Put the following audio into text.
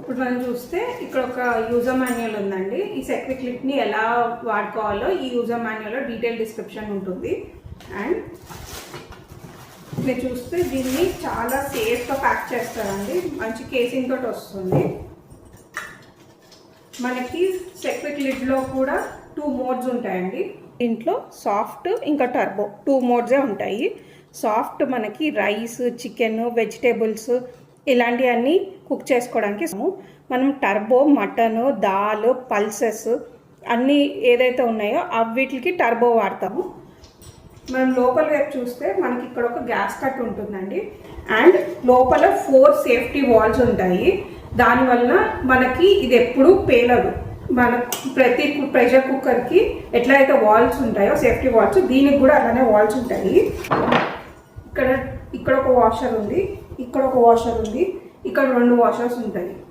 ఇప్పుడు మనం చూస్తే ఇక్కడ ఒక యూజర్ మాన్యువల్ ఉందండి. ఈ సెక్విక్ లిడ్ని ఎలా వాడుకోవాలో ఈ యూజర్ మాన్యువల్లో డీటెయిల్ డిస్క్రిప్షన్ ఉంటుంది. అండ్ మీరు చూస్తే దీన్ని చాలా సేఫ్గా ప్యాక్ చేస్తారండి. మంచి కేసింగ్ తోటి వస్తుంది. మనకి సెక్విక్ లిడ్లో కూడా 2 మోడ్స్ ఉంటాయండి. దీంట్లో సాఫ్ట్ ఇంకా టర్బో 2 మోడ్సే ఉంటాయి. సాఫ్ట్ మనకి రైస్, చికెన్, వెజిటేబుల్స్ ఇలాంటివన్నీ కుక్ చేసుకోవడానికి. మనం టర్బో మటన్, దాల్, పల్సెస్ అన్నీ ఏదైతే ఉన్నాయో వీటికి టర్బో వాడతాము. మనం లోపల వైపు చూస్తే మనకి ఇక్కడ ఒక గ్యాస్ కట్ ఉంటుందండి. అండ్ లోపల 4 సేఫ్టీ వాల్స్ ఉంటాయి. దానివల్ల మనకి ఇది ఎప్పుడూ పేలదు. మన ప్రతి ప్రెషర్ కుక్కర్కి ఎట్లయితే వాల్స్ ఉంటాయో సేఫ్టీ వాల్స్, దీనికి కూడా అలానే వాల్స్ ఉంటాయి. ఇక్కడ ఒక వాషర్ ఉంది, ఇక్కడ ఒక వాషర్ ఉంది, ఇక్కడ 2 వాషర్స్ ఉంటాయి.